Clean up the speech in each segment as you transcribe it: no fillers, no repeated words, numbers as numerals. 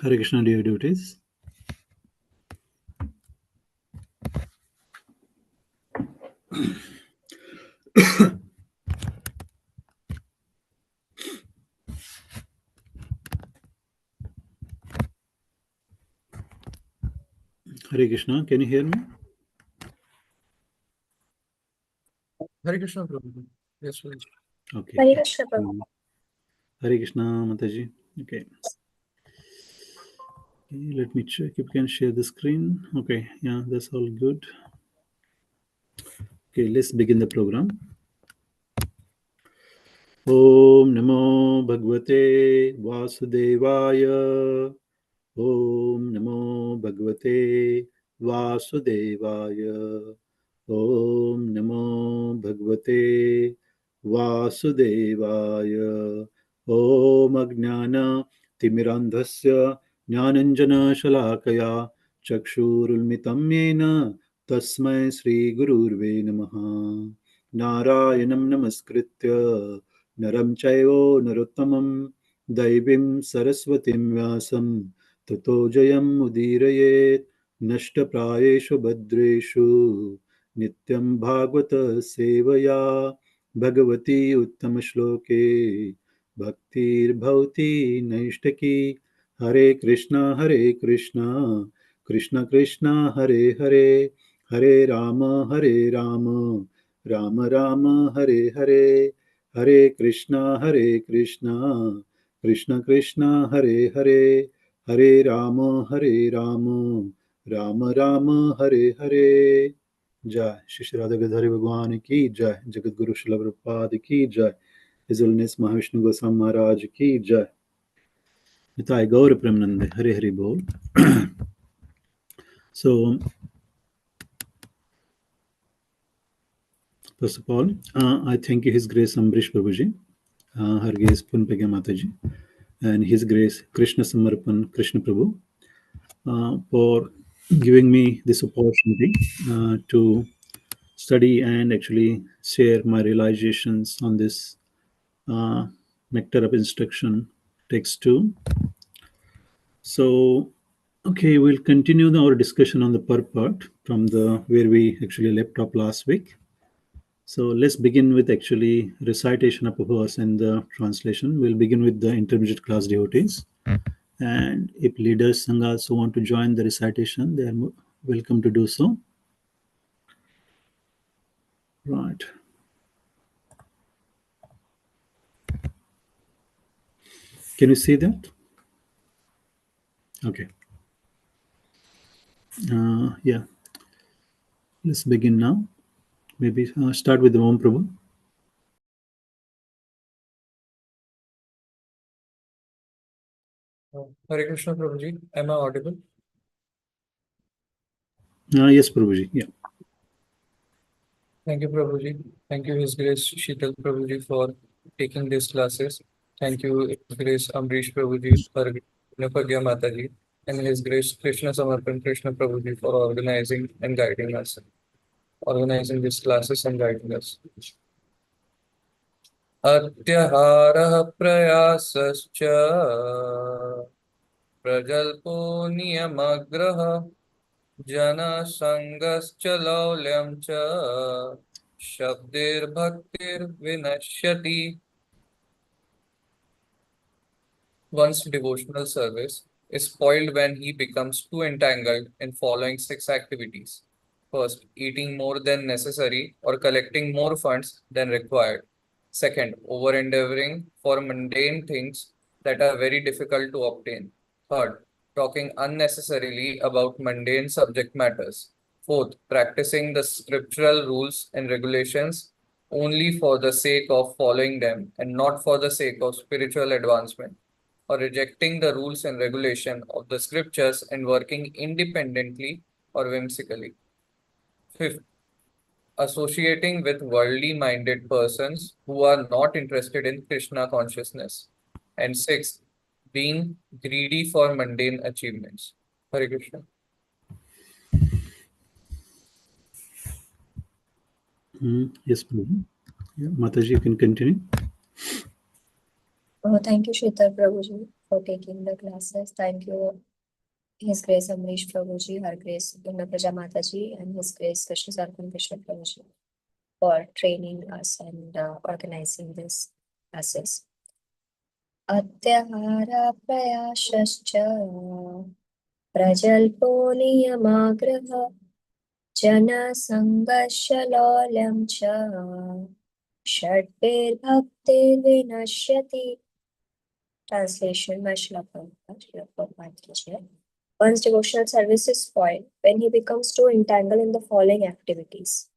Hare Krishna, dear devotees. Hare Krishna, can you hear me? Hare Krishna, Prabhu. Yes, please. Okay. Hare Krishna, Prabhu. Hare Krishna, Mataji. Okay. Let me check if you can share the screen. Okay, yeah, that's all good. Okay, let's begin the program. Om Namo Bhagavate Vasudevaya. Om Namo Bhagavate Vasudevaya. Om Namo Bhagavate Vasudevaya. Om Ajnana Timirandhasya Jnananjana Shalakaya Chakshurulmitam Yena Tasmai Sri Gururve Namaha. Narayanam Namaskritya Naram Chaivo Narottamam Daivim Saraswatim Vyasam Tato Jayam Udirayet Nashtaprayeshu Bhadreshu Nityam Bhagavata Sevaya Bhagavati Uttama Bhaktir Bhavati Naishtaki Hare Krishna Krishna Krishna Hare Hare Hare Rama Rama Rama Hare Hare Hare Krishna Krishna Krishna Hare Hare Hare Rama Rama Rama Hare Hare. Jai Shri Radha Gadhari Bhagwan ki Jai, Jagat Guru Srila Prabhupada ki Jai, His Holiness Mahavishnu Goswami Maharaj ki Jai. Nitai Gaur Premanande, Hare Hare Bol. So, first of all, I thank His Grace Ambrish Prabhuji, Her Grace Punpegya Mataji, and His Grace Krishna Samarpan Krishna Prabhu for giving me this opportunity to study and actually share my realizations on this Nectar of Instruction text 2. So, okay, we'll continue our discussion on the purport from the where we actually left off last week. So let's begin with actually recitation of a verse and the translation. We'll begin with the intermediate class devotees. And if leaders Sangha also want to join the recitation, they are welcome to do so. Right. Can you see that? Okay. Yeah. Let's begin now. Maybe start with the Om Prabhu. Hare Krishna, Prabhuji. Am I audible? Yes, Prabhuji. Yeah. Thank you, Prabhuji. Thank you, His Grace Shital Prabhuji, for taking these classes. Thank you, His Grace Ambrish Prabhuji, Napagya Mataji, and His Grace Krishna Samarpan Krishna Prabhuji for organizing and guiding us, organizing these classes and guiding us. Atyahara prayasascha prajalpo niyamagraha jana sangascha laulyam cha shabdir bhaktir vinashyati. One's devotional service is spoiled when he becomes too entangled in following 6 activities. First, eating more than necessary or collecting more funds than required. Second, over-endeavoring for mundane things that are very difficult to obtain. Third, talking unnecessarily about mundane subject matters. Fourth, practicing the scriptural rules and regulations only for the sake of following them and not for the sake of spiritual advancement, or rejecting the rules and regulation of the scriptures and working independently or whimsically. Fifth, associating with worldly minded persons who are not interested in Krishna consciousness. And sixth, being greedy for mundane achievements. Hare Krishna. Yes, Prabhu. Yeah, Mataji, you can continue. Thank you, Shital Prabhuji. for taking the classes. Thank you, His Grace Amrish Prabhuji, Her Grace Praja Mataji, and His Grace Krishna Sarpan Krishna Prabhuji for training us and organizing these classes. Atyahara prayashascha prajalpo niyamagraha jana sangashalolям cha shadbir bhakti vinashyati. Translation by Srila Prabhupada. One's devotional service is spoiled when he becomes too entangled in the following activities.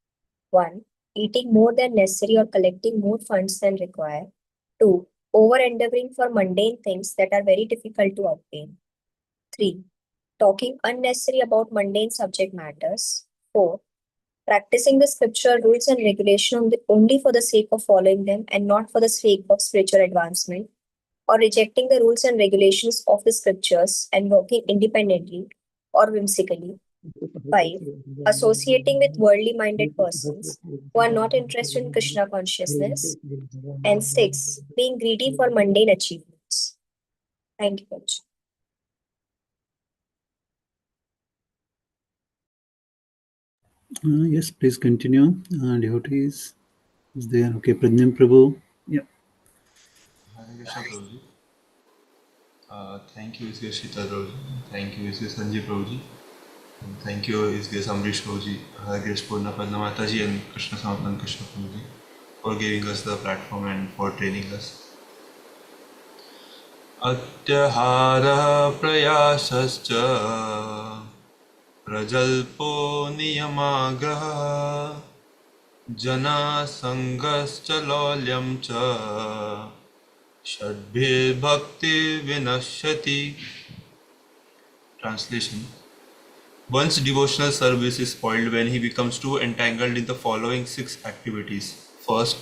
1. Eating more than necessary or collecting more funds than required. 2. Over-endeavoring for mundane things that are very difficult to obtain. 3. Talking unnecessary about mundane subject matters. 4. Practicing the scriptural rules and regulations only for the sake of following them and not for the sake of spiritual advancement, or rejecting the rules and regulations of the scriptures and working independently or whimsically. 5. Associating with worldly minded persons who are not interested in Krishna consciousness. And 6. Being greedy for mundane achievements. Thank you, Coach. Yes, please continue. Devotees is there. Okay, Pradnam Prabhu. Yeah. Hare Krishna Prabhuji. Thank you, His Grace Shital Prabhuji. Thank you, His Grace Sanjay Prabhuji. And thank you, His Grace Amrish Prabhuji, Hare Grace Purna Padma Mataji, and Krishna Samatman Krishna Prabhuji for giving us the platform and for training us. Atyahara prayasascha prajalpo niyamagraha jana sangascha lolyam cha shadbhir bhakti vinashyati. Translation. One's devotional service is spoiled when he becomes too entangled in the following 6 activities. First,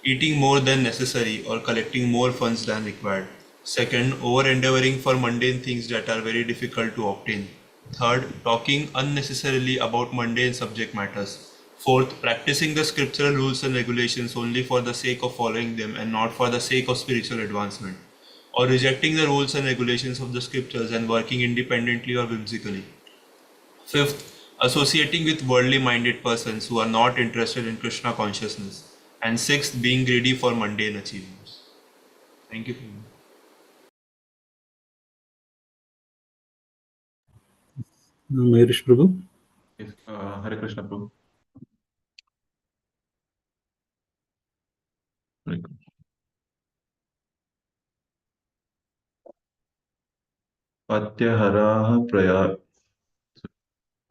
eating more than necessary or collecting more funds than required. Second, over-endeavoring for mundane things that are very difficult to obtain. Third, talking unnecessarily about mundane subject matters. Fourth, practicing the scriptural rules and regulations only for the sake of following them and not for the sake of spiritual advancement, or rejecting the rules and regulations of the scriptures and working independently or whimsically. Fifth, associating with worldly minded persons who are not interested in Krishna consciousness. And sixth, being greedy for mundane achievements. Thank you. Mayurish Prabhu. Yes, Hare Krishna Prabhu.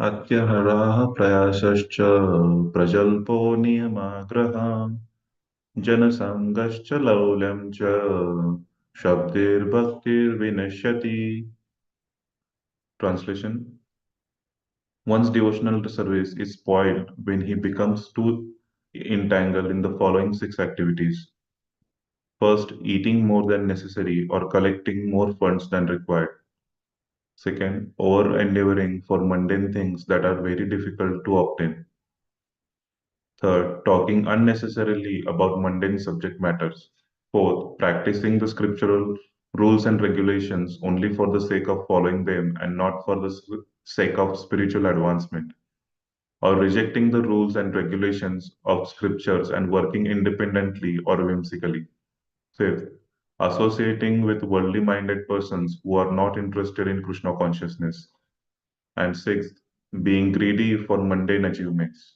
अत्यहराः प्रयासश्च प्रजल्पो नियमाग्रहा जनसङ्गश्च लौल्यं च शब्दैर्भक्तिर्विनश्यति. Translation. One's devotional service is spoiled when he becomes too entangled in the following 6 activities. First, eating more than necessary or collecting more funds than required. Second, over-endeavoring for mundane things that are very difficult to obtain. Third, talking unnecessarily about mundane subject matters. Fourth, practicing the scriptural rules and regulations only for the sake of following them and not for the sake of spiritual advancement, or rejecting the rules and regulations of scriptures and working independently or whimsically. Fifth, associating with worldly minded persons who are not interested in Krishna consciousness. And sixth, being greedy for mundane achievements.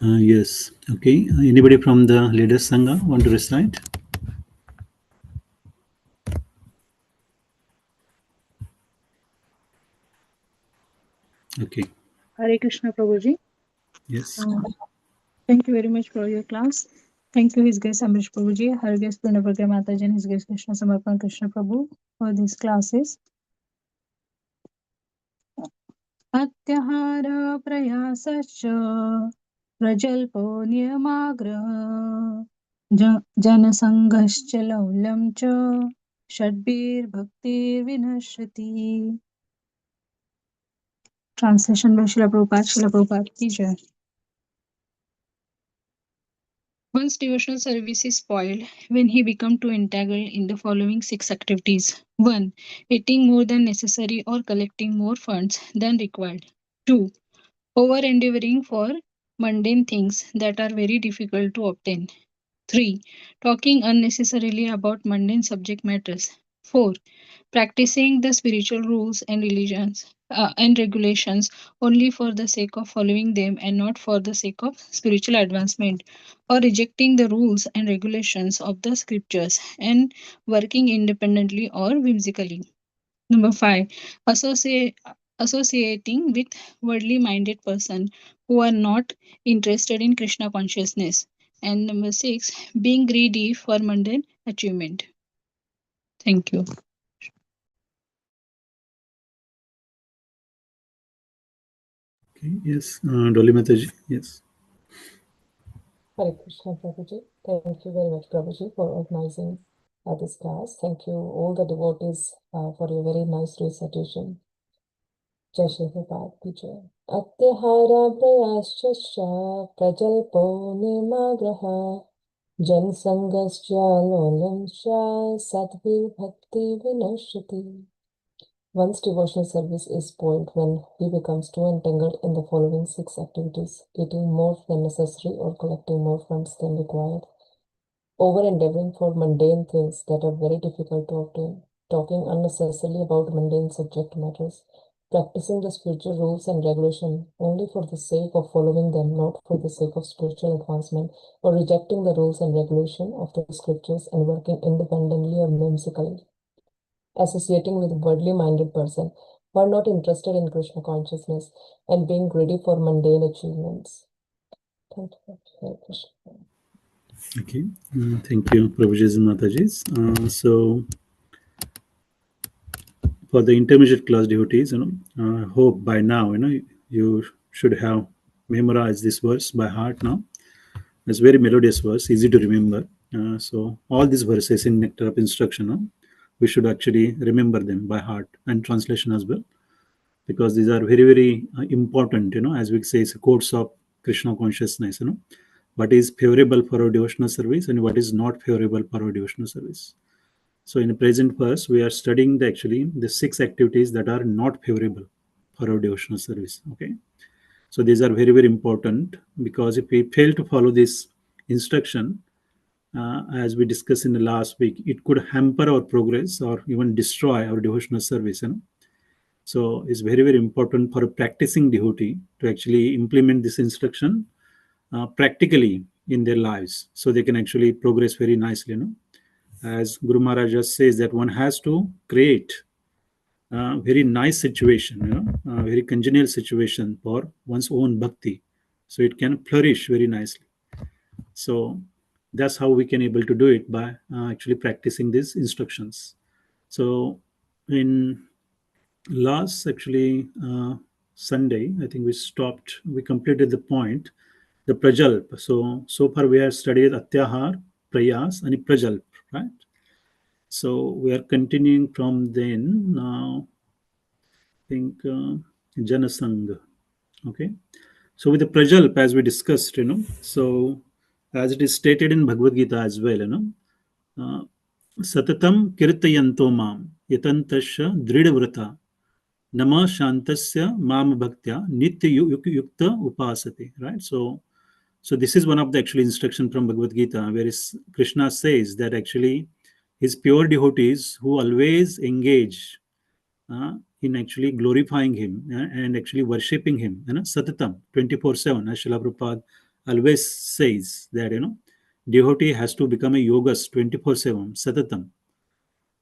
Yes. Okay. Anybody from the Leaders Sangha want to recite? Okay. Hare Krishna Prabhuji. Yes. Thank you very much for your class. Thank you, His Grace Amrish Prabhuji, Her Grace Purnapurja Mataji, and His Grace Krishna Samarpan Krishna Prabhu for these classes. Atyahara prayasascha prajalpo niyamagraha janasangascha laulyam cha shadbir bhaktir vinashrati. Translation by Srila Prabhupada. Srila Prabhupada ki jai. One's devotional service is spoiled when he becomes too entangled in the following 6 activities. 1. Eating more than necessary or collecting more funds than required. 2. Over endeavoring for mundane things that are very difficult to obtain. 3. Talking unnecessarily about mundane subject matters. 4. Practicing the spiritual rules and religions and regulations only for the sake of following them and not for the sake of spiritual advancement, or rejecting the rules and regulations of the scriptures and working independently or whimsically. Number 5, associating with worldly minded person who are not interested in Krishna consciousness. And number 6, being greedy for mundane achievement. Thank you. Okay, yes, Dolly Mataji, yes. Hare Krishna, Prabhuji. Thank you very much, Prabhuji, for organizing this class. Thank you, all the devotees, for your very nice recitation. Jai Shri Prabhupada ki jai. Atyahara prayascha prajalpo nirmagraha jan sangasya lolamsha sadhvir bhakti vinashati. One's devotional service is spoiled when he becomes too entangled in the following 6 activities: eating more than necessary or collecting more funds than required, over-endeavoring for mundane things that are very difficult to obtain, talking unnecessarily about mundane subject matters, practicing the spiritual rules and regulation only for the sake of following them, not for the sake of spiritual advancement, or rejecting the rules and regulation of the scriptures and working independently or whimsically, associating with a worldly minded person who are not interested in Krishna consciousness, and being greedy for mundane achievements. Thank you. Hare Krishna. Okay, thank you, Prabhuji and Mataji. So, for the intermediate class devotees, I hope by now, you should have memorized this verse by heart now. It's very melodious verse, easy to remember. So, all these verses in Nectar of Instruction, we should actually remember them by heart and translation as well, because these are very, very important, as we say, it's a course of Krishna consciousness, what is favorable for our devotional service and what is not favorable for our devotional service. So in the present verse, we are studying the 6 activities that are not favorable for our devotional service. Okay. So these are very, very important, because if we fail to follow this instruction, as we discussed in the last week, it could hamper our progress or even destroy our devotional service. So it's very, very important for a practicing devotee to actually implement this instruction practically in their lives, so they can actually progress very nicely. As Guru Maharaj just says, that one has to create a very nice situation, a very congenial situation for one's own bhakti, so it can flourish very nicely. So that's how we can able to do it, by actually practicing these instructions. So in last Sunday, I think we completed the point, the prajalp. So far we have studied atyahar, prayas, and prajalp, right? So we are continuing from then. Now I think janasang. Okay. So with the prajalp, as we discussed, so as it is stated in Bhagavad Gita as well, satatam kirtayanto mam yatantasya dridvrata nama shantasya mam bhaktya nitya yukta upasate, right? So this is one of the actual instruction from Bhagavad Gita, where Krishna says that actually his pure devotees who always engage in actually glorifying him and actually worshipping him, satatam, 24/7, as Srila Prabhupada always says that, devotee has to become a yogas 24/7, satatam.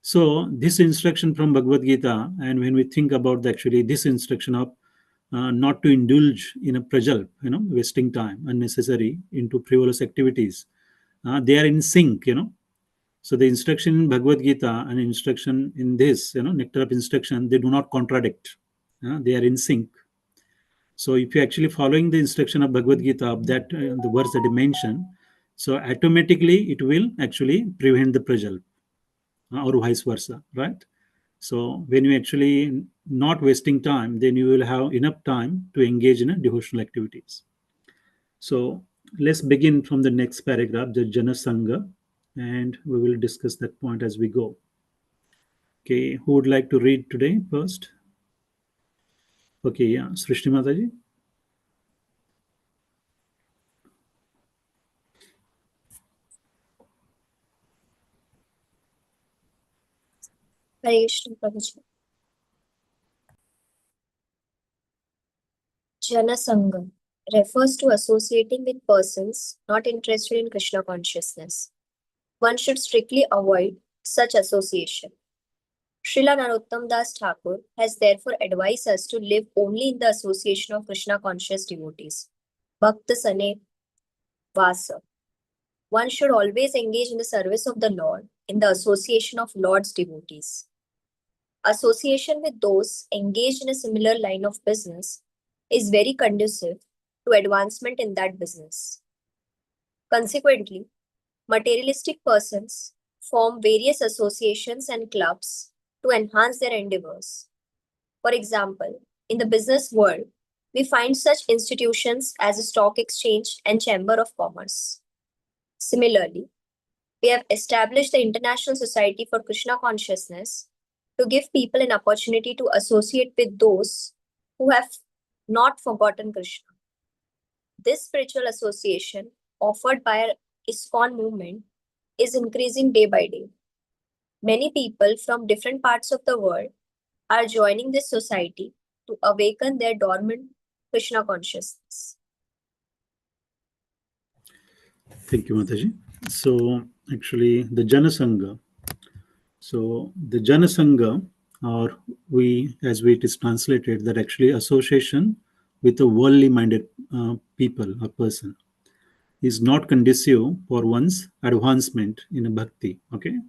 So this instruction from Bhagavad Gita, and when we think about actually this instruction of not to indulge in a prajalp, wasting time unnecessary into frivolous activities, they are in sync. So the instruction in Bhagavad Gita and instruction in this, Nectar of Instruction, they do not contradict. They are in sync. So if you're actually following the instruction of Bhagavad Gita, of that the verse that I mentioned, so automatically it will actually prevent the prajalp, or vice versa, right? So when you actually not wasting time, then you will have enough time to engage in devotional activities. So let's begin from the next paragraph, the Jana Sangha, and we will discuss that point as we go. Okay, who would like to read today first? Okay, yeah, Srishti Mataji. Hare Krishna Prabhuji. Jana Sangha refers to associating with persons not interested in Krishna consciousness. One should strictly avoid such association. Srila Narottam Das Thakur has therefore advised us to live only in the association of Krishna conscious devotees. Bhakta Sane Vasa. One should always engage in the service of the Lord in the association of Lord's devotees. Association with those engaged in a similar line of business is very conducive to advancement in that business. Consequently, materialistic persons form various associations and clubs to enhance their endeavors. For example, in the business world, we find such institutions as a stock exchange and chamber of commerce. Similarly, we have established the International Society for Krishna Consciousness to give people an opportunity to associate with those who have not forgotten Krishna. This spiritual association offered by our ISKCON movement is increasing day by day. Many people from different parts of the world are joining this society to awaken their dormant Krishna consciousness. Thank you, Mataji. So, actually, the Jana Sangha. So, the Jana Sangha, or as it is translated, that actually association with a worldly minded people or person is not conducive for one's advancement in a bhakti. Okay.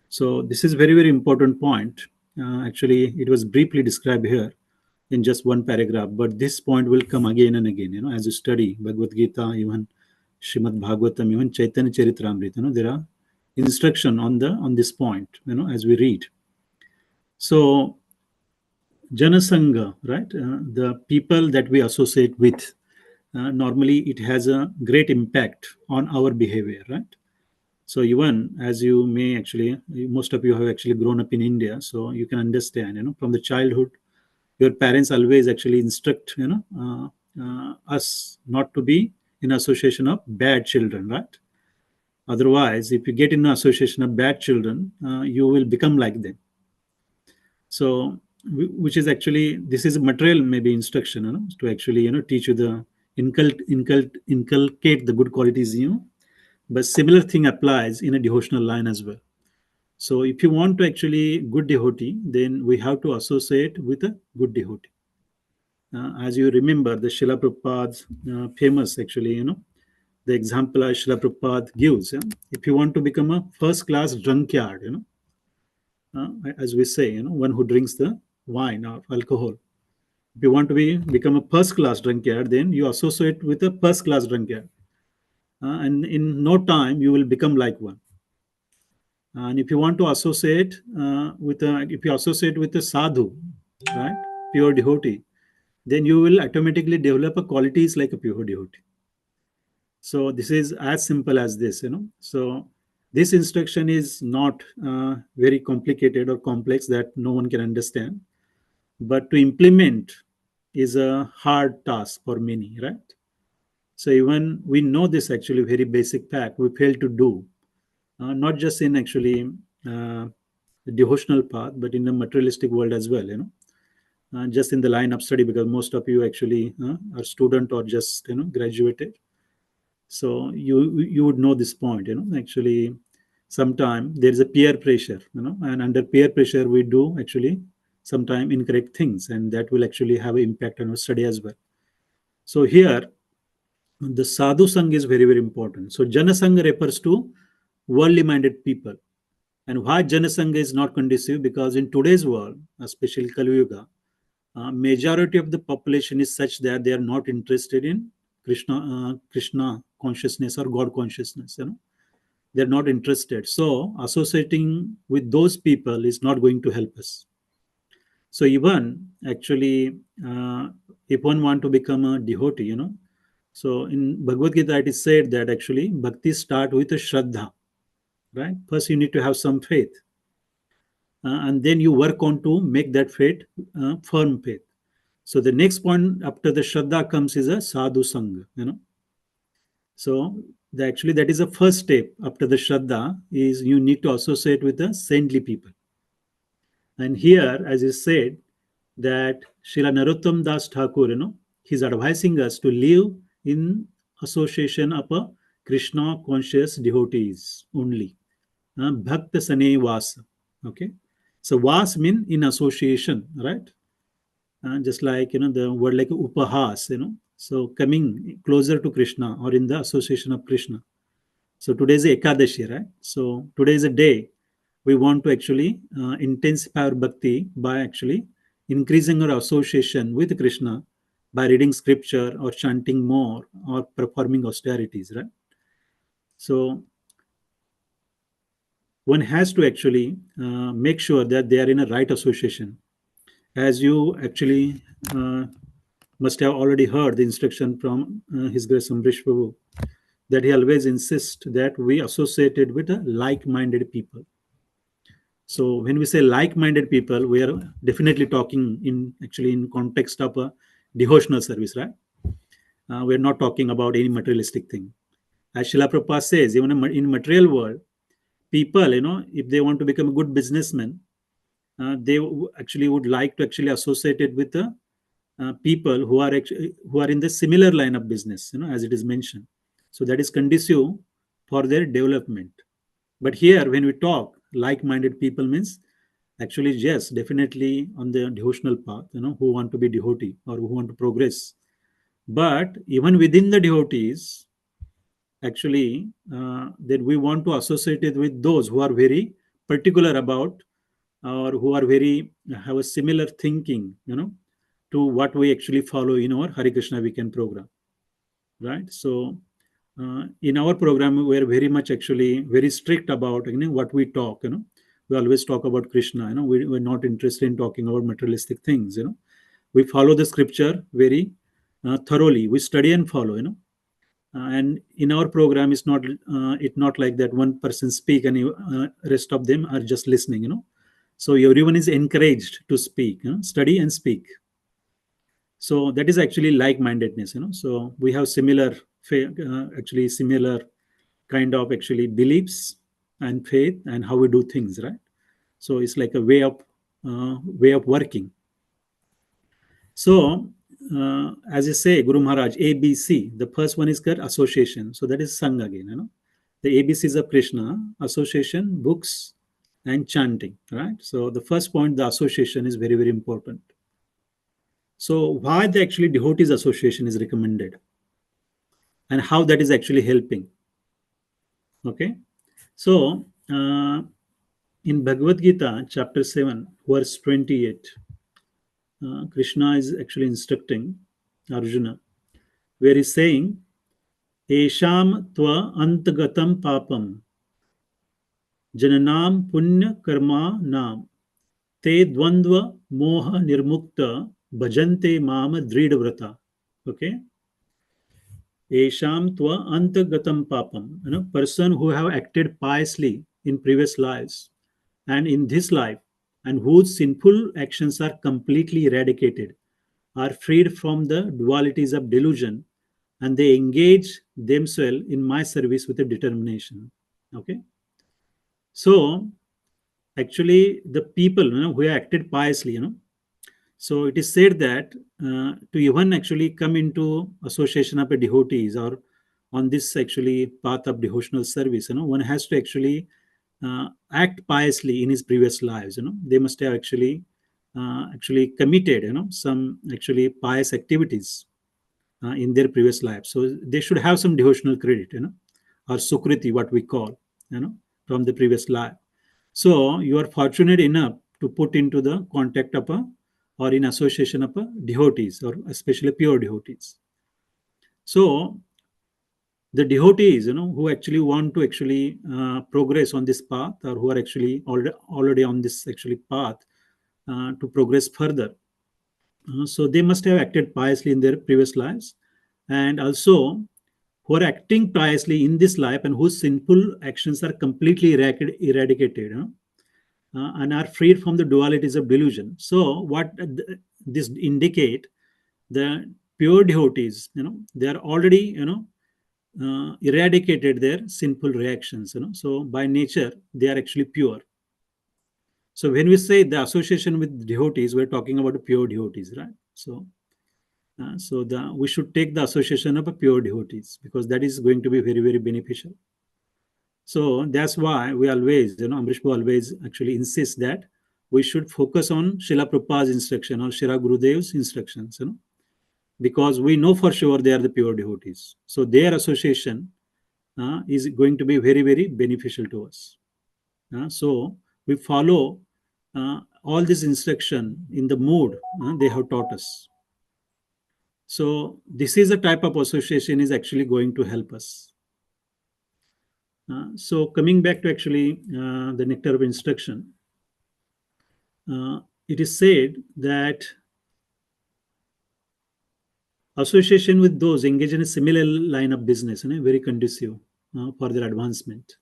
So, this is very, very important point. Actually, it was briefly described here in just one paragraph, but this point will come again and again, as you study Bhagavad Gita, even Srimad Bhagavatam, even Chaitanya Charitamrita, there are instruction on this point, as we read. So, Janasangha, right? The people that we associate with, normally it has a great impact on our behavior, right? So even as you may actually, most of you have actually grown up in India, so you can understand, from the childhood, your parents always actually instruct, us not to be in association of bad children, right? Otherwise, if you get in association of bad children, you will become like them. So, which is actually, this is material maybe instruction, to actually, teach you the inculcate the good qualities in you. But similar thing applies in a devotional line as well. So if you want to actually good devotee, then we have to associate with a good devotee. As you remember, the Srila Prabhupada's famous actually, the example Srila Prabhupada gives. If you want to become a first-class drunkard, as we say, one who drinks the wine or alcohol. If you want to become a first-class drunkard, then you associate with a first-class drunkard. And in no time, you will become like one. And if you want to associate if you associate with a sadhu, right, pure devotee, then you will automatically develop a qualities like a pure devotee. So this is as simple as this, So this instruction is not very complicated or complex that no one can understand, but to implement is a hard task for many, right? So even we know this actually very basic fact, we fail to do, not just in actually the devotional path, but in the materialistic world as well, just in the line of study, because most of you actually are student or just graduated. So you would know this point, actually sometimes there is a peer pressure, and under peer pressure we do actually sometimes incorrect things, and that will actually have an impact on our study as well. So here the sadhu sangha is very, very important. So jana sangha refers to worldly minded people. And why jana sangha is not conducive? Because in today's world, especially Kali Yuga, majority of the population is such that they are not interested in Krishna consciousness or God consciousness. They're not interested. So associating with those people is not going to help us. So even actually, if one want to become a devotee, So in Bhagavad Gita, it is said that actually bhakti start with a shraddha, right? First, you need to have some faith, and then you work on to make that faith firm faith. So the next point after the shraddha comes is a sadhu sangha. So actually that is the first step after the shraddha is you need to associate with the saintly people. And here, as is said, that Srila Narottam Das Thakur, he's advising us to live in association of a Krishna conscious devotees only. Bhakta Sane Vas. Okay. So Vas mean in association, right? Just like the word like upahas, so coming closer to Krishna or in the association of Krishna. So today is Ekadashi, right? So today is a day we want to actually intensify our bhakti by actually increasing our association with Krishna by reading scripture or chanting more or performing austerities, right? So one has to actually make sure that they are in a right association. As you actually must have already heard the instruction from His Grace Ambrish Prabhu, that he always insists that we associated with like-minded people. So when we say like-minded people, we are definitely talking in context of a devotional service, right? We're not talking about any materialistic thing. As Srila Prabhupada says, even in material world, people, if they want to become a good businessman, they actually would like to actually associate it with the people who are in the similar line of business, as it is mentioned. So that is conducive for their development. But here, when we talk like-minded people, means actually yes, definitely on the devotional path, who want to be devotee or who want to progress. But even within the devotees, actually, that we want to associate it with those who are very particular about or who are very have a similar thinking, to what we actually follow in our Hare Krishna WECAN program, right? So in our program, we are very much actually very strict about what we talk. We always talk about Krishna. We're not interested in talking about materialistic things. We follow the scripture very thoroughly. We study and follow. And in our program, it's not like that one person speak and rest of them are just listening. So everyone is encouraged to speak, study and speak. So that is actually like-mindedness. So we have similar kind of actually beliefs and faith and how we do things, right? So it's like a way of working. So as I say, Guru Maharaj, ABC, the first one is called association. So that is Sangha again. The ABCs of Krishna: association, books, and chanting, right? So the first point, the association, is very, very important. So why the actually devotees association is recommended and how that is actually helping. Okay. So in Bhagavad Gita, chapter 7, verse 28, Krishna is actually instructing Arjuna, where he's saying, Esham tva antagatam papam jananam punya karma nam te dvandva moha nirmukta bhajante mama dridvrata. Okay. Esham tva antagatam papam. Person who have acted piously in previous lives and in this life, and whose sinful actions are completely eradicated, are freed from the dualities of delusion, and they engage themselves in my service with a determination. Okay. So actually the people who have acted piously, so it is said that to even actually come into association of a devotees or on this actually path of devotional service, one has to actually act piously in his previous lives. They must have actually committed some actually pious activities in their previous lives. So they should have some devotional credit, or sukriti, what we call, from the previous life. So you are fortunate enough to put into the contact of or in association of devotees, or especially pure devotees. So the devotees, who actually want to actually progress on this path, or who are actually already on this actually path to progress further, so they must have acted piously in their previous lives, and also who are acting piously in this life and whose sinful actions are completely eradicated, and are freed from the dualities of delusion. So what this indicate, the pure devotees, they are already, eradicated their sinful reactions, so by nature they are actually pure. So when we say the association with devotees, we're talking about pure devotees, right? So we should take the association of a pure devotees, because that is going to be very, very beneficial. So that's why we always, Amrish Bhai always actually insists that we should focus on Srila Prabhupada's instruction or Srila Gurudev's instructions, because we know for sure they are the pure devotees. So their association is going to be very, very beneficial to us. So we follow all this instruction in the mood they have taught us. So this is a type of association is actually going to help us. So coming back to actually the nectar of instruction, it is said that association with those engaged in a similar line of business, very conducive for their advancement.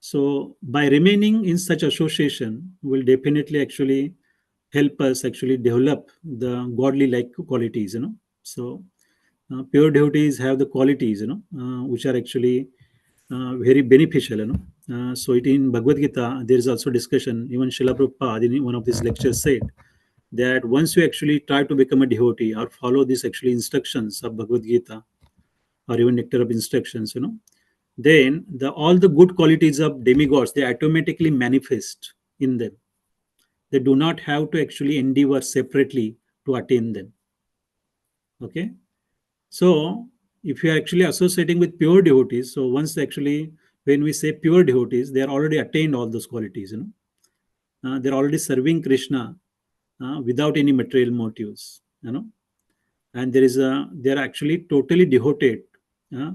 So by remaining in such association will definitely actually help us actually develop the godly like qualities, So pure devotees have the qualities, which are actually very beneficial, so it in Bhagavad Gita, there is also discussion. Even Srila Prabhupada in one of these lectures said that once you actually try to become a devotee or follow these actually instructions of Bhagavad Gita or even nectar of instructions, then all the good qualities of demigods, they automatically manifest in them. They do not have to actually endeavor separately to attain them. Okay. So if you are actually associating with pure devotees, so once actually when we say pure devotees, they are already attained all those qualities, they're already serving Krishna without any material motives, and they're actually totally devoted uh,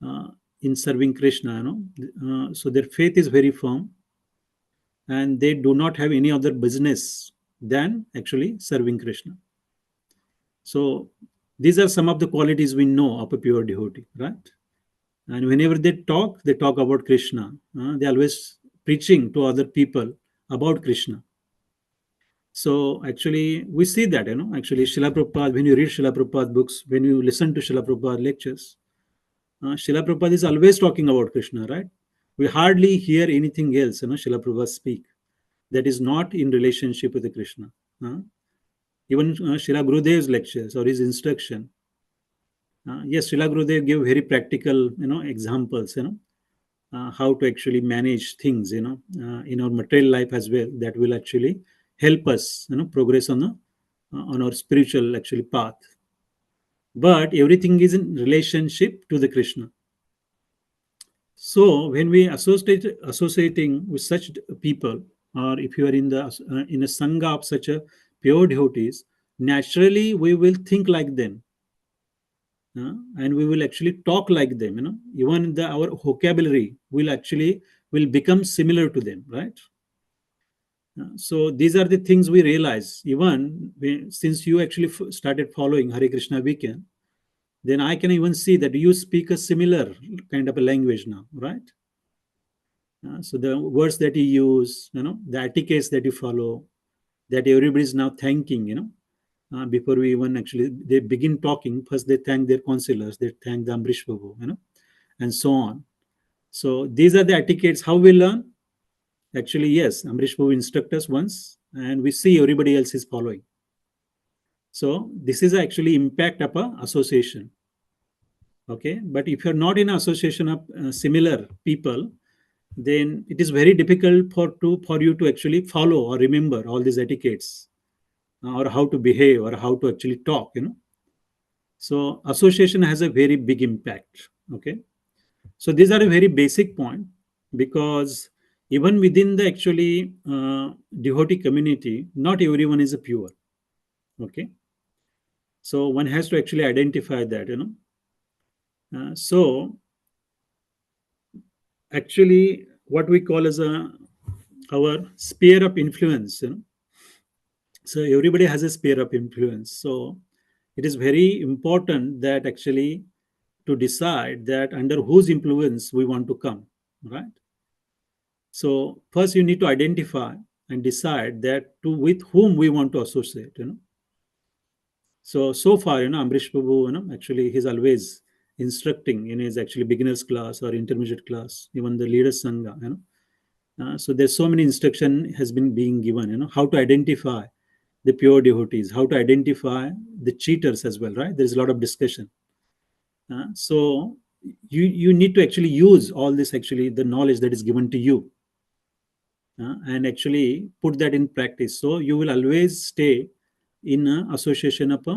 uh, in serving Krishna, so their faith is very firm, and they do not have any other business than actually serving Krishna. So these are some of the qualities we know of a pure devotee, right? And whenever they talk about Krishna. They always preaching to other people about Krishna. So actually, we see that, actually, Srila Prabhupada, when you read Srila Prabhupada books, when you listen to Srila Prabhupada lectures, Srila Prabhupada is always talking about Krishna, right? We hardly hear anything else, Srila Prabhupada speak that is not in relationship with the Krishna. Even Srila Gurudev's lectures or his instruction. Yes, Srila Gurudev give very practical, examples, how to actually manage things, in our material life as well. That will actually help us, progress on our spiritual actually path. But everything is in relationship to the Krishna. So when we associating with such people, or if you are in a sangha of such a pure devotees, naturally we will think like them, and we will actually talk like them. Even our vocabulary will become similar to them, right? So these are the things we realize. Even since you actually started following Hare Krishna WECAN, then I can even see that you speak a similar kind of a language now, right? So the words that you use, the etiquettes that you follow, that everybody is now thanking, before we even actually they begin talking, first they thank their counselors, they thank the Amrish Babu, and so on. So these are the etiquettes. How we learn? Actually, yes, Amrish Babu instruct us once, and we see everybody else is following. So this is actually impact of a association. Okay, but if you're not in association of similar people, then it is very difficult for you to actually follow or remember all these etiquettes, or how to behave or how to actually talk. So association has a very big impact. Okay, so these are a very basic point, because even within the actually devotee community, not everyone is a pure. Okay, so one has to actually identify that. So actually what we call as our sphere of influence, so everybody has a sphere of influence. So it is very important that actually to decide that under whose influence we want to come, right? So first you need to identify and decide that to with whom we want to associate, So far, Amrish Prabhu, actually he's always instructing in his actually beginners class or intermediate class, even the leaders sangha, so there's so many instruction has been being given, how to identify the pure devotees, how to identify the cheaters as well, right? There's a lot of discussion. So you need to actually use all this, actually the knowledge that is given to you, and actually put that in practice. So you will always stay in association of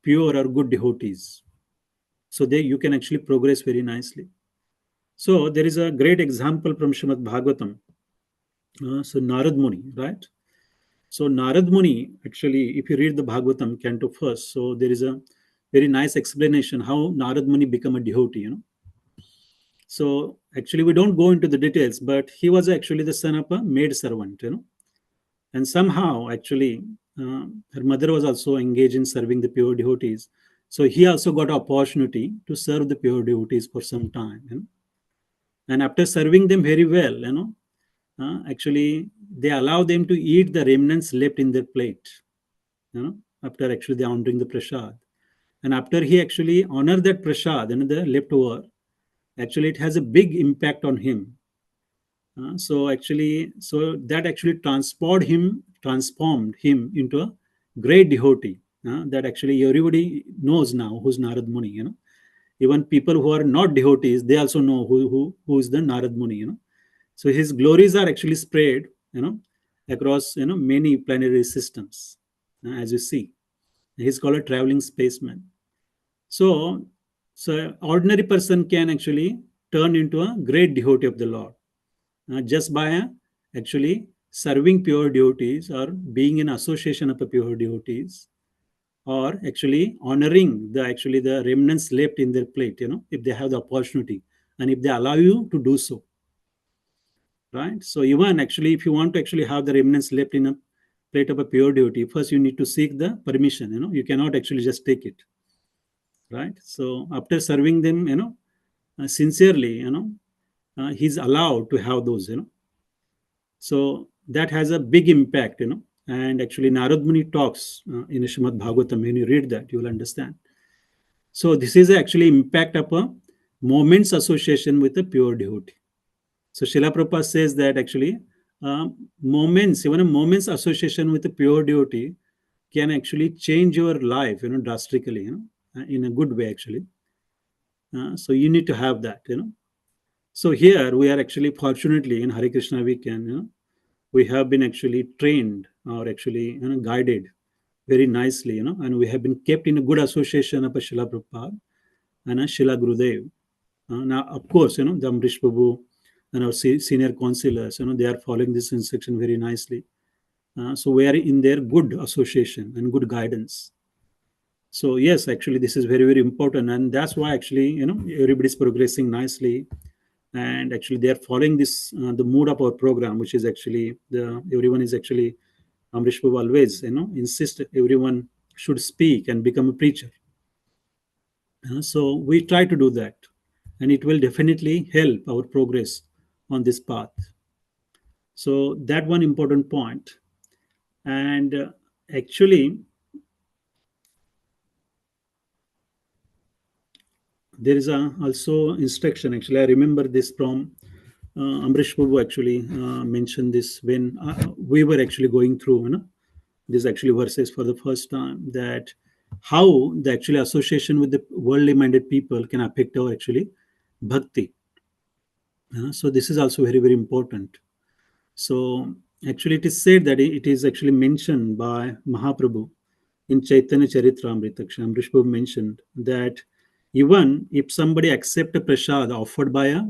pure or good devotees. So there you can actually progress very nicely. So there is a great example from Srimad Bhagavatam. So Narad Muni, right? So Narad Muni, actually, if you read the Bhagavatam, Canto first, so there is a very nice explanation how Narad Muni become a devotee, So actually, we don't go into the details, but he was actually the son of a maid servant, And somehow, actually, her mother was also engaged in serving the pure devotees. So he also got opportunity to serve the pure devotees for some time, And after serving them very well, actually, they allow them to eat the remnants left in their plate, after actually they honoring the prasad. And after he actually honored that prasad, the leftover, actually it has a big impact on him. So that actually transformed him into a great devotee. That actually everybody knows now who's Narad Muni. Even people who are not devotees, they also know who is the Narad Muni. So his glories are actually spread, across many planetary systems, as you see. He's called a traveling spaceman. So ordinary person can actually turn into a great devotee of the Lord, just by actually serving pure devotees or being in association of pure devotees, or actually honoring the remnants left in their plate, if they have the opportunity and if they allow you to do so, right? So even actually, if you want to actually have the remnants left in a plate of a pure devotee, first you need to seek the permission. You cannot actually just take it, right? So after serving them, sincerely, he's allowed to have those, So that has a big impact, And actually, Narad Muni talks in Srimad Bhagavatam. When you read that, you will understand. So this is actually impact of a moment's association with a pure devotee. So Srila Prabhupada says that actually even a moment's association with a pure devotee can actually change your life, drastically, in a good way, actually. So you need to have that, So here we are actually, fortunately, in Hare Krishna WECAN, we have been actually trained or actually guided very nicely, and we have been kept in a good association of a Srila Prabhupada and a Srila Gurudev. Now, of course, the Amrish Prabhu and our senior counselors, they are following this instruction very nicely. So we are in their good association and good guidance. So yes, actually, this is very, very important, and that's why actually, everybody's progressing nicely, and actually they are following this the mood of our program, which is actually everyone is actually Amrish Prabhu always, insist everyone should speak and become a preacher. So we try to do that, and it will definitely help our progress on this path. So that one important point. And actually, there is also instruction. Actually, I remember this from Amrish Prabhu actually mentioned this when we were actually going through, these actually verses for the first time, that how the actually association with the worldly minded people can affect our actually bhakti. So this is also very, very important. So actually it is said that it is actually mentioned by Mahaprabhu in Chaitanya Charitamrita. Amrish Prabhu mentioned that even if somebody accept a prasad offered by a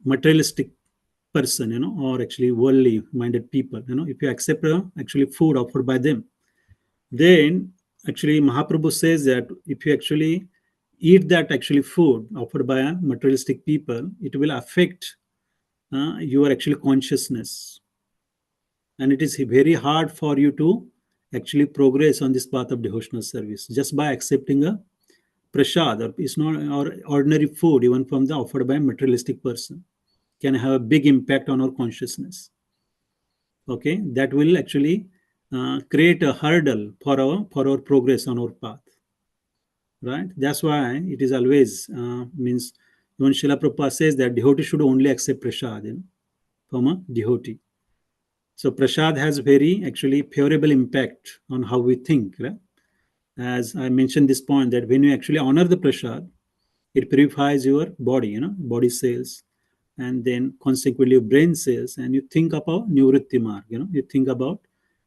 materialistic person, or actually worldly minded people, if you accept actually food offered by them, then actually Mahaprabhu says that if you actually eat that actually food offered by a materialistic people, it will affect your actually consciousness, and it is very hard for you to actually progress on this path of devotional service just by accepting a prasad, or it's not, or ordinary food even from the offered by a materialistic person, can have a big impact on our consciousness. Okay, that will actually create a hurdle for our progress on our path, right? That's why it is always means when Srila Prabhupada says that devotee should only accept prasad, from a devotee. So prasad has very actually favorable impact on how we think, right? As I mentioned this point, that when you actually honor the prasad, it purifies your body, body cells, and then consequently your brain cells, and you think about nivritti marg, you think about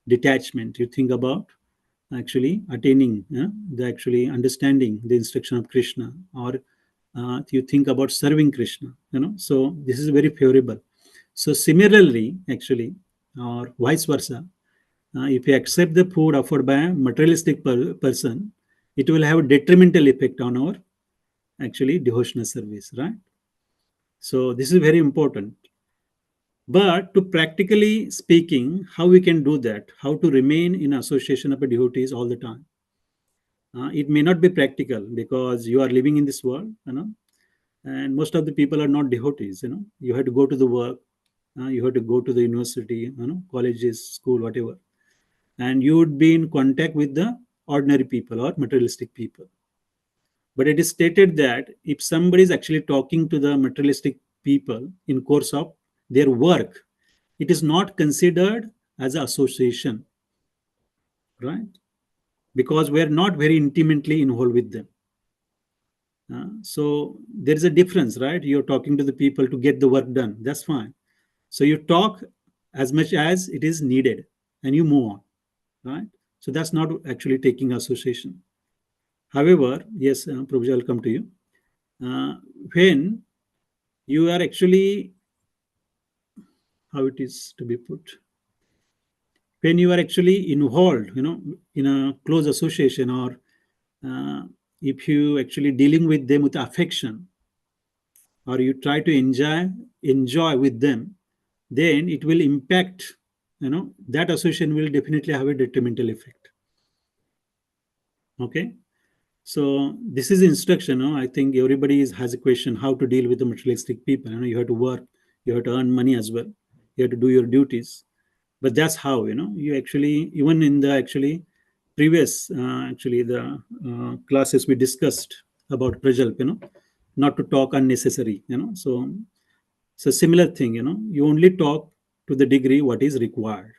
detachment, you think about actually attaining, the actually understanding the instruction of Krishna, or you think about serving Krishna, so this is very favorable. So similarly, actually, or vice versa, if you accept the food offered by a materialistic person, it will have a detrimental effect on our actually devotional service, right? So this is very important. But to practically speaking, how we can do that, how to remain in association of a devotees all the time. It may not be practical because you are living in this world, and most of the people are not devotees. You have to go to the work, you have to go to the university, colleges, school, whatever, and you would be in contact with the ordinary people or materialistic people. But it is stated that if somebody is actually talking to the materialistic people in course of their work, it is not considered as an association, right? Because we are not very intimately involved with them. So there is a difference, right? You're talking to the people to get the work done. That's fine. So you talk as much as it is needed and you move on, right? So that's not actually taking association. However, yes, Prabhuji, I'll come to you. When you are actually, how it is to be put, when you are actually involved, in a close association, or if you actually dealing with them with affection, or you try to enjoy with them, then it will impact, that association will definitely have a detrimental effect. Okay, so this is instruction. I think everybody has a question how to deal with the materialistic people. You have to work, you have to earn money as well, you have to do your duties. But that's how, you actually, even in the actually previous actually the classes we discussed about prajalp, not to talk unnecessary, so similar thing, you only talk to the degree what is required,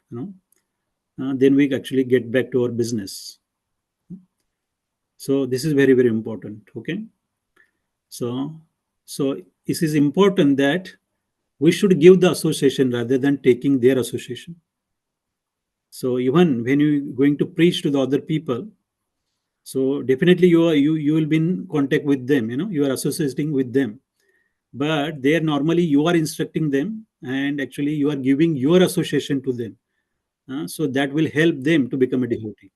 then we actually get back to our business. So this is very, very important. Okay, so it is important that we should give the association rather than taking their association. So even when you're going to preach to the other people, so definitely you will be in contact with them, you are associating with them, but they are normally, you are instructing them, and actually you are giving your association to them, so that will help them to become a devotee,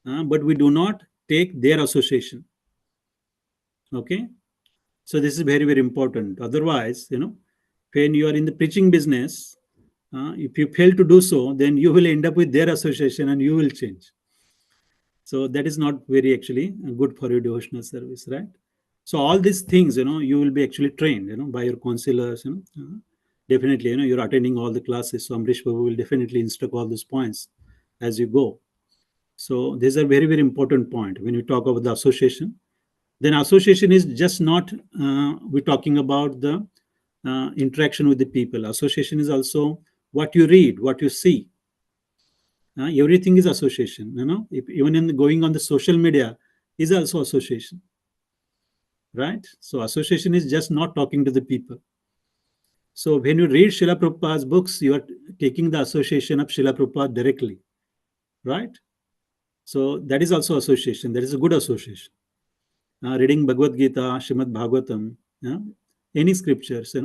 but we do not take their association. Okay, so this is very, very important. Otherwise, when you are in the preaching business, if you fail to do so, then you will end up with their association and you will change. So that is not very actually good for your devotional service, right? So all these things, you will be actually trained, by your counselors, definitely, you're attending all the classes. So Amrish Babu will definitely instruct all those points as you go. So these are very, very important point when you talk about the association. Then association is just not, we're talking about the interaction with the people. Association is also what you read, what you see. Everything is association, if, even in going on the social media is also association, right? So association is just not talking to the people. So when you read Srila Prabhupada's books, you are taking the association of Srila Prabhupada directly, right? So that is also association. That is a good association. Reading Bhagavad Gita, Srimad Bhagavatam, any scriptures,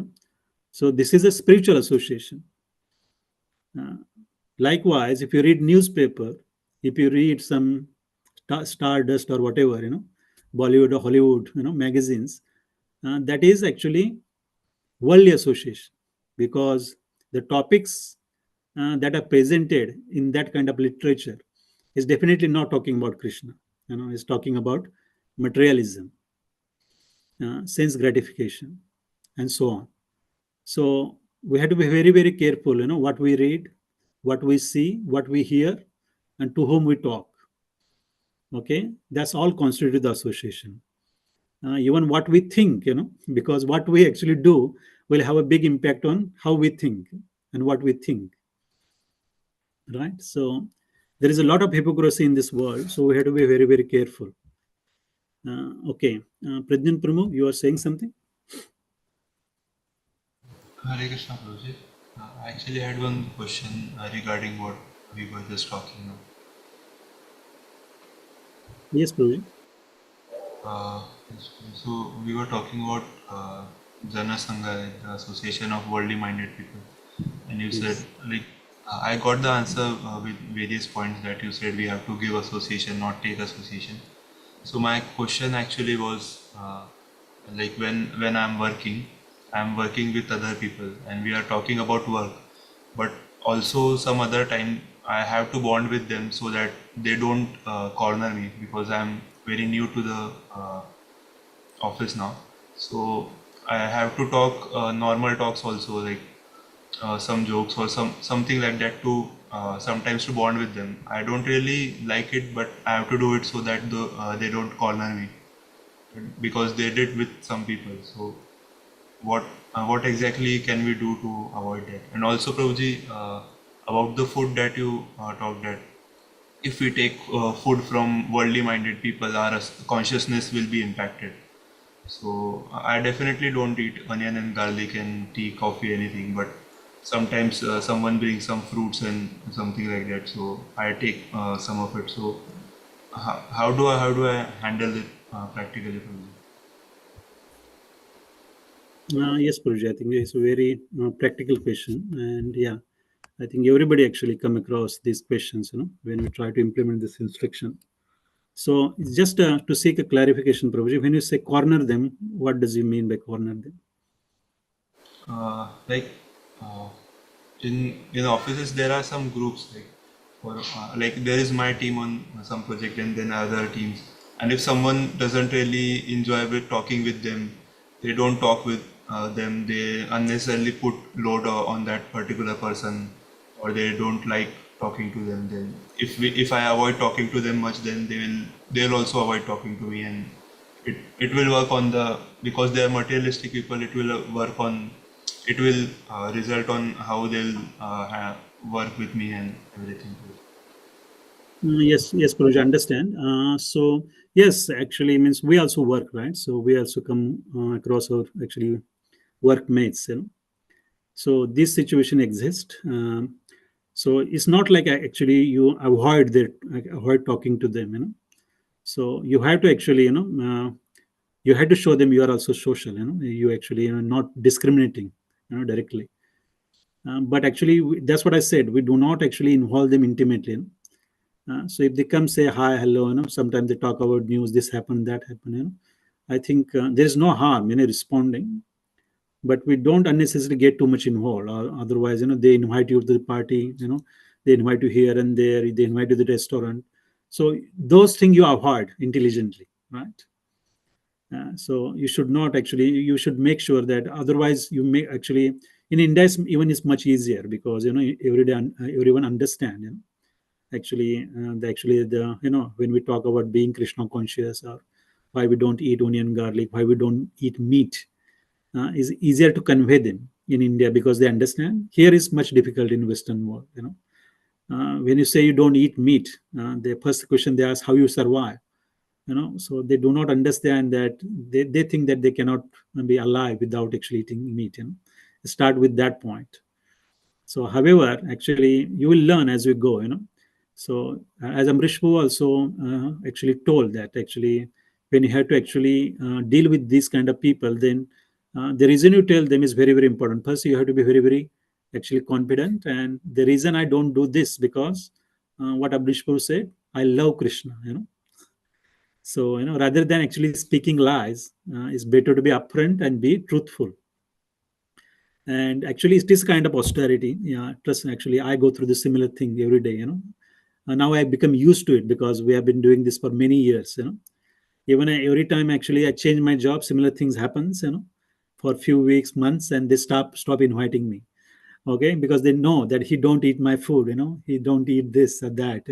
so this is a spiritual association. Likewise, if you read newspaper, if you read some Stardust or whatever, Bollywood or Hollywood, magazines, that is actually worldly association, because the topics that are presented in that kind of literature is definitely not talking about Krishna. He's talking about materialism, sense gratification, and so on. So we have to be very, very careful, what we read, what we see, what we hear, and to whom we talk. Okay, that's all constitute the association. Even what we think, because what we actually do will have a big impact on how we think and what we think, right? So there is a lot of hypocrisy in this world, so we have to be very, very careful. Okay, Prajnan Pramukh, you are saying something? Hare Krishna Prabhuji. I actually had one question regarding what we were just talking about. Yes, Prabhuji. So we were talking about Jana Sangha, the Association of Worldly Minded People, and you said, like, I got the answer with various points that you said we have to give association, not take association. So my question actually was, like when I'm working with other people and we are talking about work, but also some other time I have to bond with them so that they don't corner me, because I'm very new to the office now. So I have to talk normal talks also, like some jokes or something like that to sometimes to bond with them. I don't really like it, but I have to do it so that they don't corner me, because they did with some people. So what exactly can we do to avoid that? And also, Prabhuji, about the food that you talked, that if we take food from worldly minded people, our consciousness will be impacted. So I definitely don't eat onion and garlic and tea, coffee, anything. But sometimes someone brings some fruits and something like that. So I take some of it. So how do I handle it practically? Yes, Prabhuji, I think it's a very practical question. And yeah, I think everybody actually come across these questions, when we try to implement this instruction. So it's just to seek a clarification, Prabhuji, when you say corner them, what does you mean by corner them? Like in offices there are some groups, like like there is my team on some project and then other teams, and if someone doesn't really enjoy with talking with them, they don't talk with them, they unnecessarily put load on that particular person, or they don't like talking to them, then if I avoid talking to them much, then they'll also avoid talking to me, and it will work on the, because they are materialistic people, it will work on, it will result on how they'll work with me and everything. Yes, Prabhuji, understand. So yes, actually means we also work, right? So we also come across our actually workmates, So this situation exists. So it's not like actually you avoid talking to them, So you have to actually, you have to show them you are also social, You actually, not discriminating, directly. But actually, that's what I said. We do not actually involve them intimately. So if they come say hi, hello, sometimes they talk about news, this happened, that happened, I think there is no harm in responding, but we don't unnecessarily get too much involved. Or otherwise, they invite you to the party, they invite you here and there, they invite you to the restaurant. So those things you avoid intelligently, right? So you should not actually, you should make sure that otherwise you may actually, in India even is much easier, because every day everyone understand, actually the when we talk about being Krishna conscious, or why we don't eat onion garlic, why we don't eat meat, is easier to convey them in India, because they understand. Here is much difficult in Western world, when you say you don't eat meat, the first question they ask, how you survive, so they do not understand that, they think that they cannot be alive without actually eating meat, start with that point. So however, actually you will learn as we go, so as Amrishpu also actually told, that actually when you have to actually deal with these kind of people, then the reason you tell them is very, very important. First, you have to be very, very actually confident, and the reason I don't do this, because what Amrishpu said, I love Krishna, so rather than actually speaking lies, it's better to be upfront and be truthful. And actually it is kind of austerity, yeah, trust. Actually I go through the similar thing every day, Now I become used to it because we have been doing this for many years. Even every time actually I change my job, similar things happens. For a few weeks, months, and they stop inviting me. Okay, because they know that he don't eat my food. He don't eat this or that.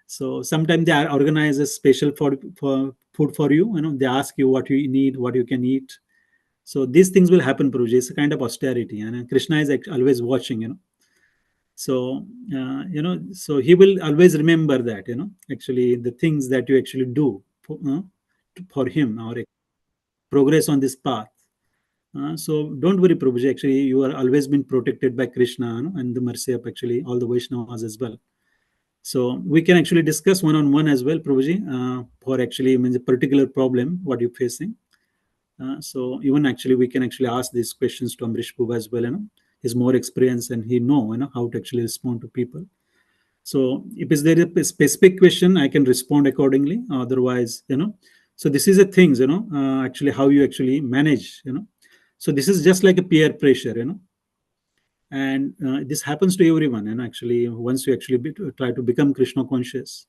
So sometimes they organize a special for food for you. They ask you what you need, what you can eat. So these things will happen, Prabhuji. It's a kind of austerity, and Krishna is always watching. So so he will always remember that. Actually, the things that you actually do for him or progress on this path. So don't worry, Prabhuji. Actually, you are always been protected by Krishna, and the mercy of actually all the Vaishnavas as well. So we can actually discuss one-on-one as well, Prabhuji, for actually means a particular problem what you're facing. So even actually we can actually ask these questions to Amrish Prabhu as well. He's more experienced and he know how to actually respond to people. So if is there a specific question, I can respond accordingly. Otherwise, so this is a things, actually how you actually manage, So this is just like a peer pressure, and this happens to everyone. And actually, once you actually try to become Krishna conscious,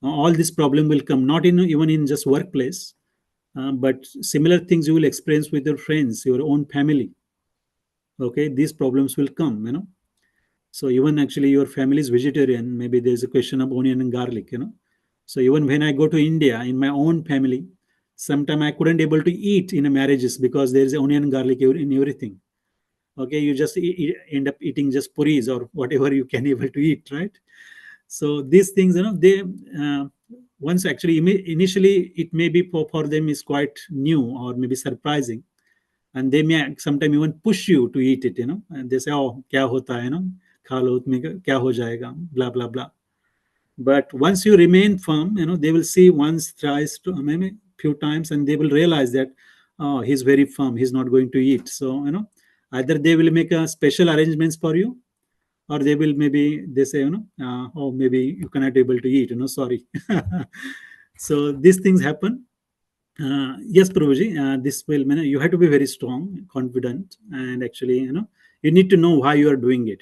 all this problem will come, not in even in just workplace, but similar things you will experience with your friends, your own family. Okay, these problems will come, So even actually your family is vegetarian, maybe there's a question of onion and garlic, So even when I go to India in my own family, sometime I couldn't able to eat in a marriages because there is onion and garlic in everything. Okay, you just end up eating just puris or whatever you can able to eat, right? So these things, they once actually initially it may be for them is quite new or maybe surprising, and they may sometimes even push you to eat it, and they say, oh, kya hota hai, kha lo, kya ho jayega, blah blah blah. But once you remain firm, they will see once, thrice, maybe few times, and they will realize that, oh, he's very firm, he's not going to eat. So either they will make a special arrangements for you, or they will maybe they say, oh, maybe you cannot able to eat, sorry. So these things happen. Yes, Prabhuji, this will, you have to be very strong, confident, and actually, you need to know why you are doing it,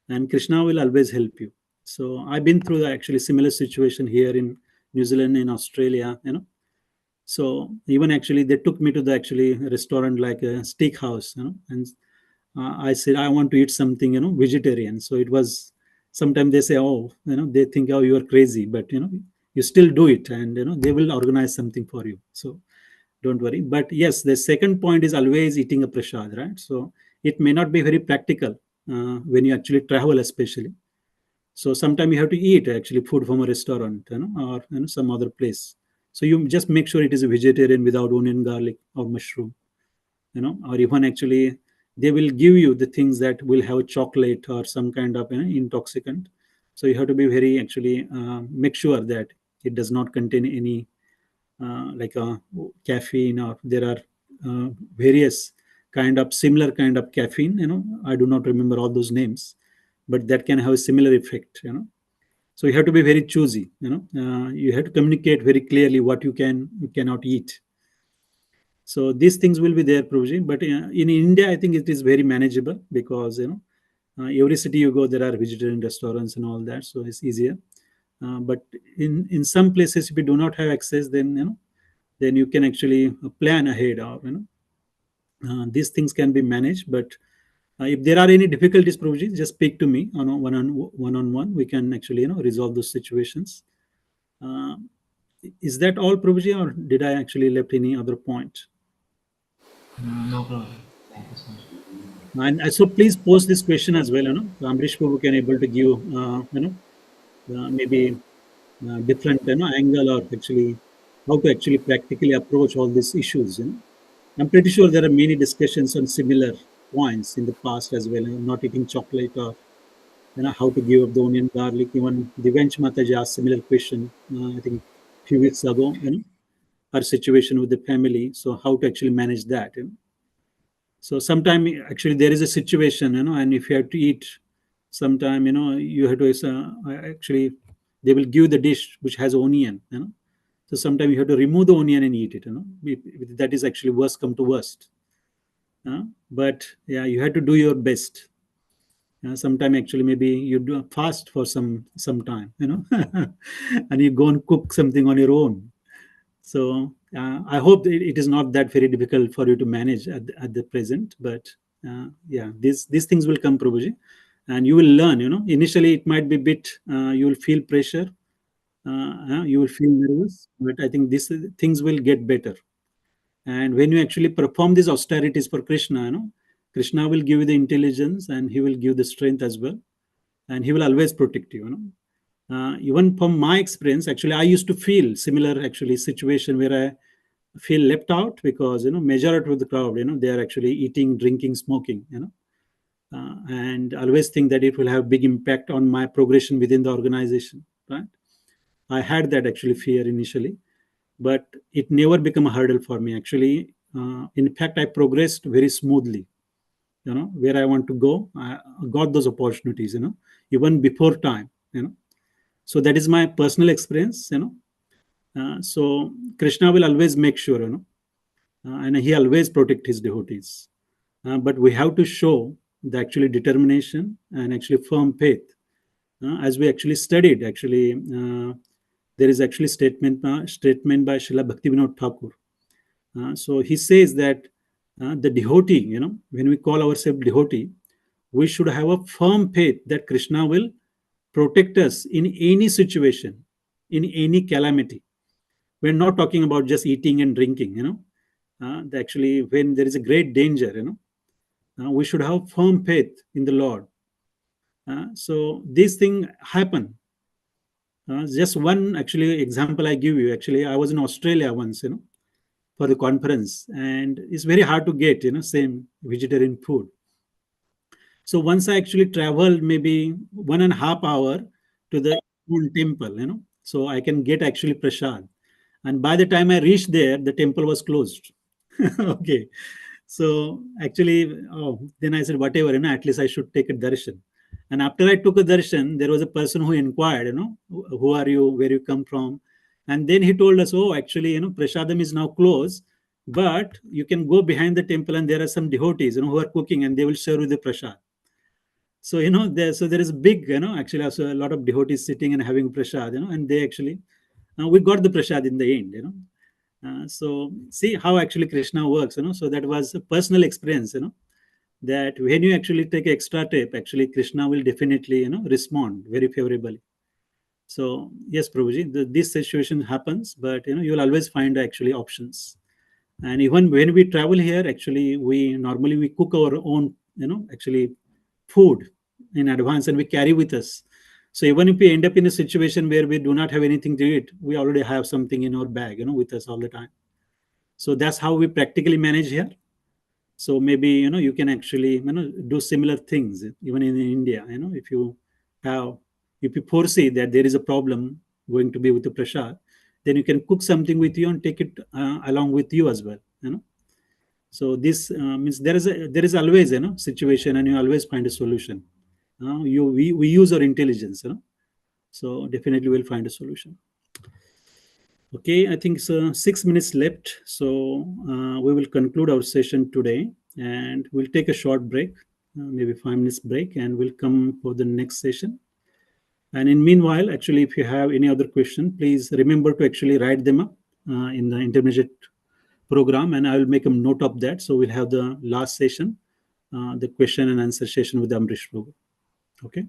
and Krishna will always help you. So I've been through the actually similar situation here in New Zealand, in Australia, So even actually they took me to the actually restaurant like a steakhouse, and I said I want to eat something, vegetarian. So it was, sometimes they say, oh, they think, oh, you are crazy, but you still do it, and they will organize something for you. So don't worry. But yes, the second point is always eating a prasad, right? So it may not be very practical when you actually travel, especially. So sometimes you have to eat actually food from a restaurant, or some other place. So you just make sure it is a vegetarian without onion, garlic, or mushroom, or even actually they will give you the things that will have chocolate or some kind of intoxicant. So you have to be very actually make sure that it does not contain any like caffeine, or there are various kind of similar kind of caffeine. I do not remember all those names, but that can have a similar effect. So you have to be very choosy. You have to communicate very clearly what you cannot eat. So these things will be there, Prabhuji. But in India, I think it is very manageable because every city you go, there are vegetarian restaurants and all that, so it's easier. But in some places, if you do not have access, then you can actually plan ahead, or these things can be managed. But if there are any difficulties, Prabhuji, just speak to me on one-on-one. We can actually resolve those situations. Uh, is that all, Prabhuji, or did I actually left any other point? No problem. Thank you so much. And so please post this question as well. So Amrish Prabhu can able to give maybe different angle, or actually how to actually practically approach all these issues. I'm pretty sure there are many discussions on similar points in the past as well. Not eating chocolate, or how to give up the onion, garlic. Even Divansh Mataji asked similar question. I think a few weeks ago. Her situation with the family. So how to actually manage that. So sometime actually there is a situation, and if you have to eat, sometime you have to actually they will give the dish which has onion. So sometimes you have to remove the onion and eat it. That is actually worst come to worst. But yeah, you have to do your best. Sometime actually maybe you do a fast for some time, and you go and cook something on your own. So I hope that it is not that very difficult for you to manage at the present. But yeah, these things will come, Prabhuji, and you will learn. Initially it might be a bit. You will feel pressure. You will feel nervous, but I think these things will get better. And when you actually perform these austerities for Krishna, Krishna will give you the intelligence and he will give the strength as well, and he will always protect you. Even from my experience, actually, I used to feel similar actually situation where I feel left out because majority of the crowd, they are actually eating, drinking, smoking, and always think that it will have big impact on my progression within the organization. Right? I had that actually fear initially, but it never became a hurdle for me. Actually, in fact, I progressed very smoothly. Where I want to go, I got those opportunities. Even before time. So that is my personal experience. So Krishna will always make sure. And he always protect his devotees. But we have to show the actually determination and actually firm faith. As we actually studied, actually, there is actually statement by Srila Bhaktivinoda Thakur. So he says that the devotee, when we call ourselves devotee, we should have a firm faith that Krishna will protect us in any situation, in any calamity. We're not talking about just eating and drinking, actually, when there is a great danger, we should have firm faith in the Lord. So these things happen. Just one actually example I give you. Actually, I was in Australia once, for the conference, and it's very hard to get, same vegetarian food. So once I actually traveled maybe 1.5 hours to the temple, so I can get actually prasad. And by the time I reached there, the temple was closed. Okay. So actually, then I said, whatever, at least I should take a darshan. And after I took a darshan, there was a person who inquired, who are you, where you come from? And then he told us, oh, actually, prasadam is now closed, but you can go behind the temple and there are some devotees, who are cooking and they will serve you the prasad. So, there is a big, actually also a lot of devotees sitting and having prasad, and they actually, we got the prasad in the end, so see how actually Krishna works, so that was a personal experience, that when you actually take extra step, actually Krishna will definitely, respond very favorably. So yes, Prabhuji, this situation happens, but you'll always find actually options. And even when we travel here, actually we normally cook our own, actually food in advance and we carry with us. So even if we end up in a situation where we do not have anything to eat, we already have something in our bag, with us all the time. So that's how we practically manage here. So maybe, you can actually, do similar things even in India, if you foresee that there is a problem going to be with the prasad, then you can cook something with you and take it along with you as well, So this means there is always, situation, and you always find a solution. We use our intelligence, so definitely we'll find a solution. Okay, I think so 6 minutes left. So we will conclude our session today and we'll take a short break, maybe 5 minutes break, and we'll come for the next session. And in meanwhile, actually, if you have any other question, please remember to actually write them up in the intermediate program, and I will make a note of that. So we'll have the last session, the question and answer session with Amrish Prabhu. Okay.